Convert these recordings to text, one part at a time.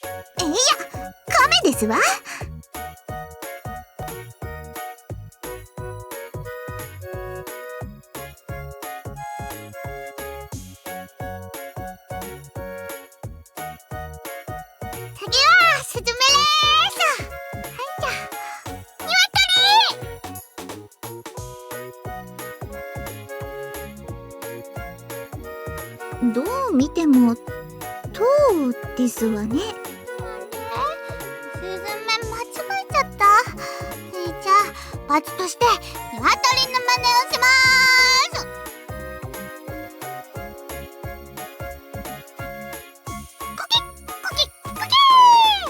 いや、亀ですわ。次はスズメです。はいじゃ。鶏。どう見ても塔ですわね。スズメ間違えちゃった。じゃあ罰として鶏の真似をします。コキッコキッコキー。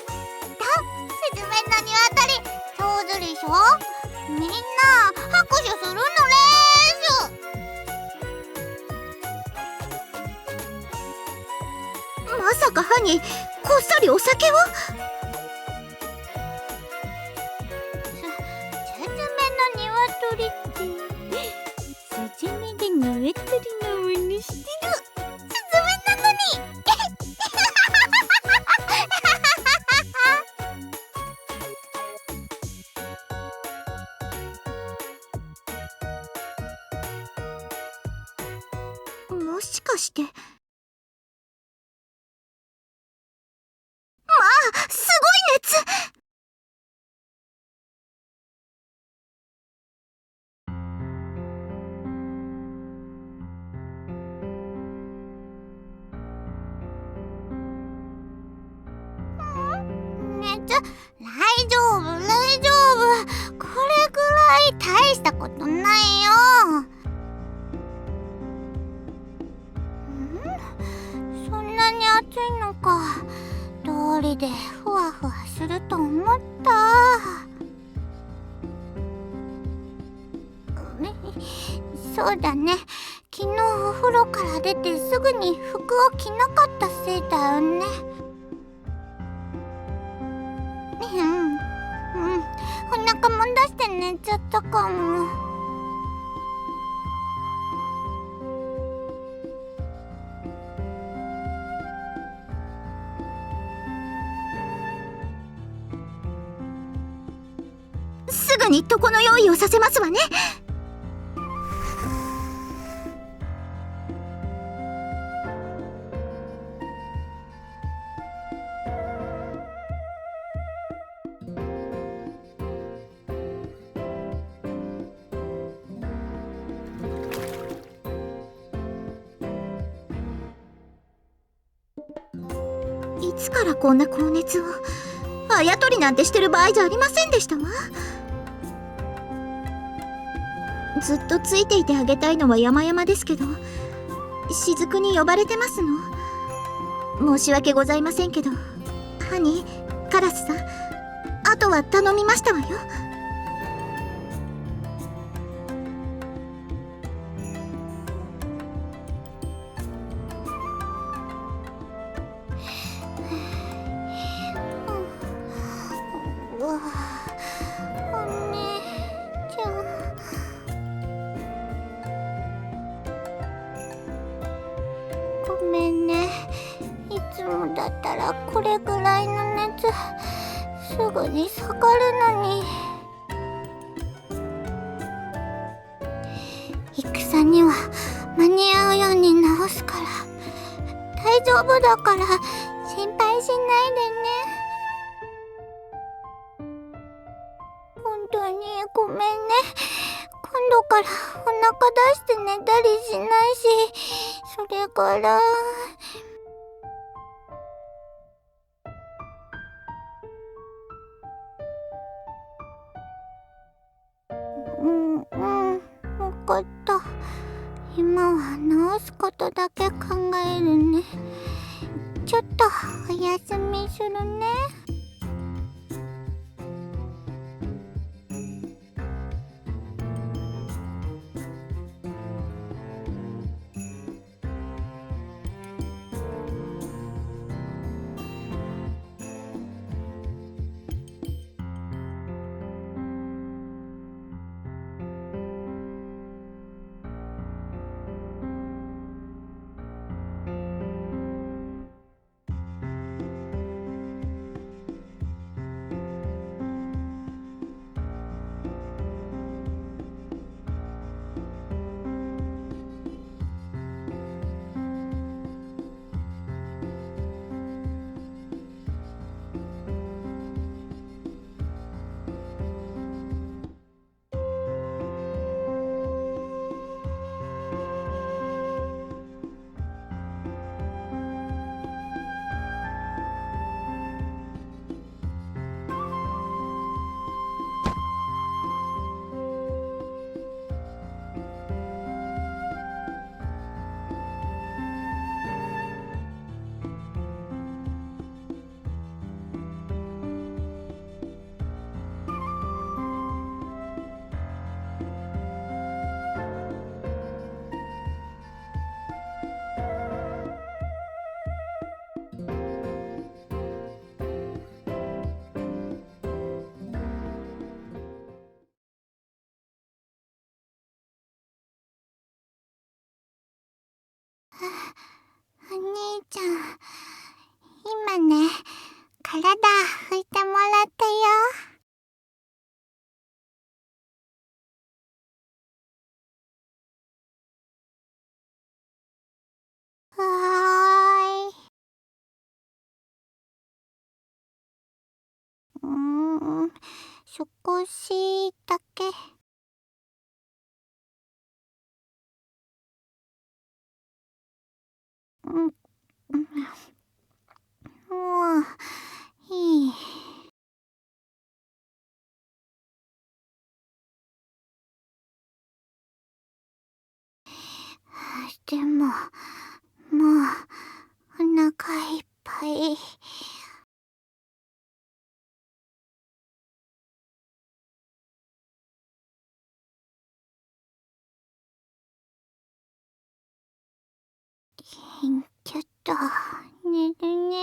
スズメの鶏上手でしょ。みんな拍手するのです。まさか歯にこっそりお酒を。スズメの鶏ってスズメで鶏の真似してる。スズメなのに。もしかして。まあ、すごい熱。大丈夫大丈夫。これぐらい大したことないよ。そんなに暑いのか。通りでふわふわすると思った。そうだね。昨日お風呂から出てすぐに服を着なかったせいだよね。お腹も出して寝ちゃったかも。すぐに床の用意をさせますわね。いつからこんな高熱を。あやとりなんてしてる場合じゃありませんでしたわ。ずっとついていてあげたいのは山々ですけど、雫に呼ばれてますの。申し訳ございませんけど、ハニー、カラスさん、あとは頼みましたわよ。お姉ちゃん。ごめんね。いつもだったらこれぐらいの熱すぐに下がるのに。戦には間に合うように直すから。大丈夫だから心配しないでね。本当にごめんね。今度からお腹出して寝たりしないし、それからわかった。今は直すことだけ考えるね。ちょっとお休みするね。お兄ちゃん、今ね、体拭いてもらったよ。はーい。少しだけ。もう、いい。でも、もう、お腹いっぱい。ちょっと、寝るね。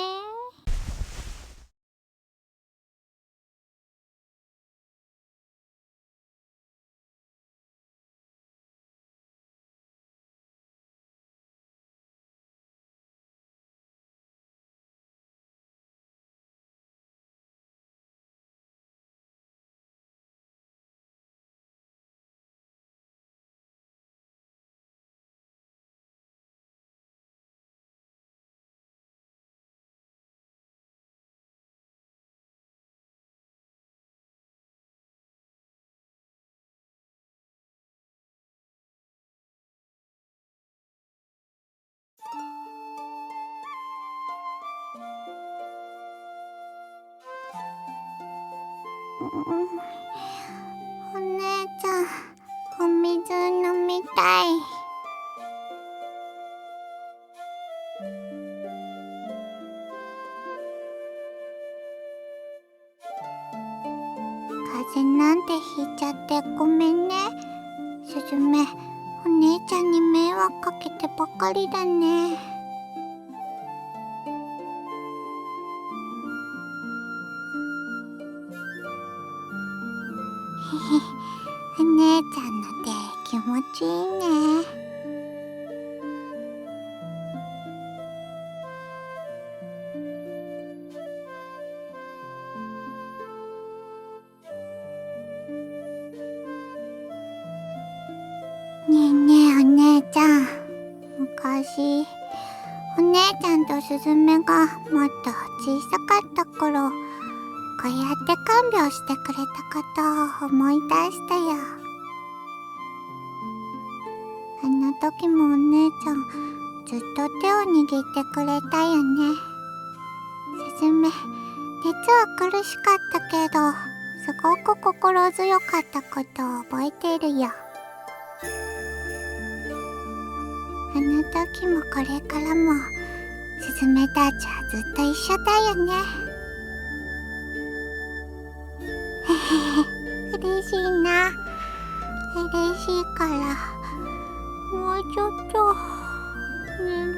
お姉ちゃん、お水飲みたい。風邪なんてひいちゃってごめんね。すずめ、お姉ちゃんに迷惑かけてばかりだね。お姉ちゃんの手気持ちいいね。ねえねえお姉ちゃん、昔お姉ちゃんとすずめがもっと小さかった頃、こうやって看病してくれたことを思い出したよ。あの時もお姉ちゃんずっと手を握ってくれたよね。すずめ、熱は苦しかったけど、すごく心強かったことを覚えてるよ。あの時もこれからもすずめたちはずっと一緒だよね。へへへ、嬉しいな。嬉しいから、もうちょっと寝る。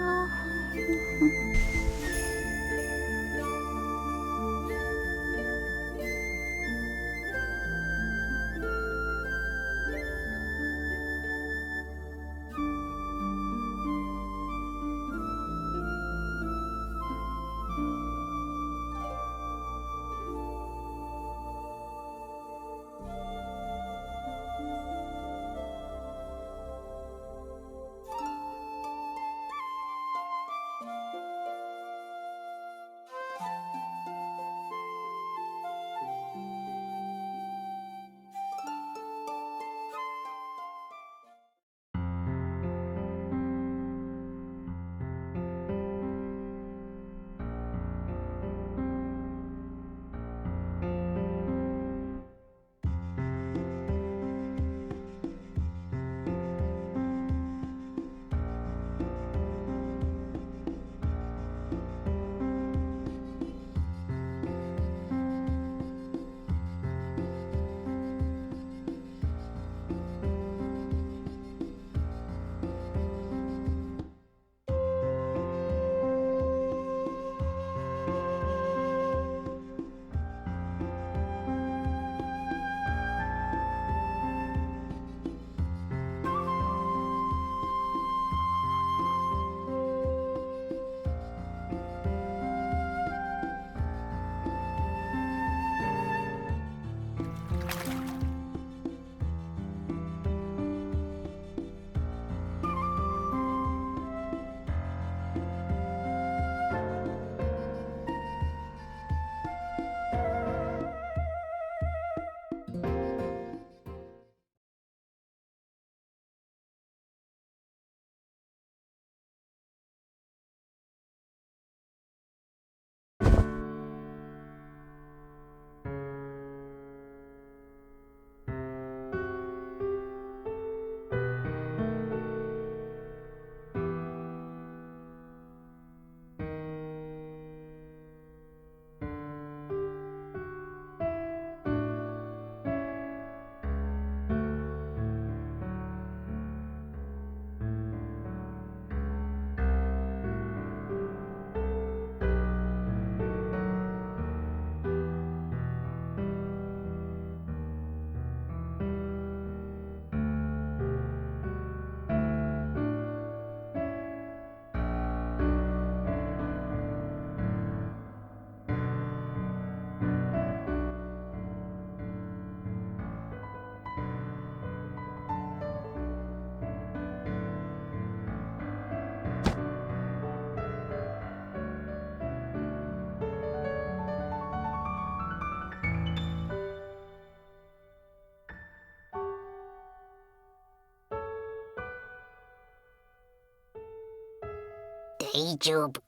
大丈夫。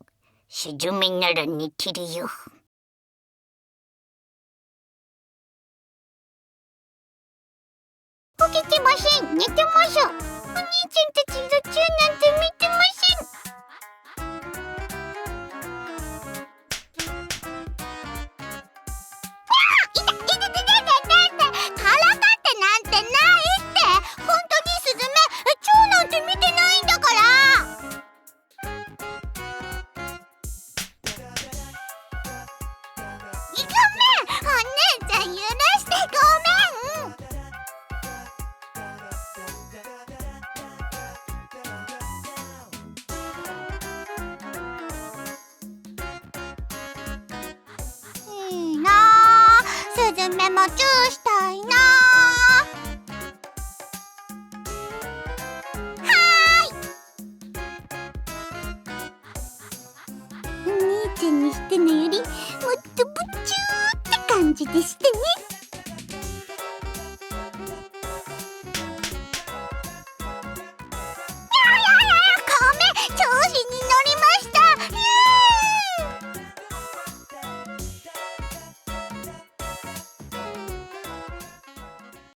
スズメなら寝てるよ。起きてません。寝てます。お兄ちゃんたち途中なんて見てません。スズメもチューしたいな。お兄ちゃんにしてのよりもっとぶちゅーって感じでしてね。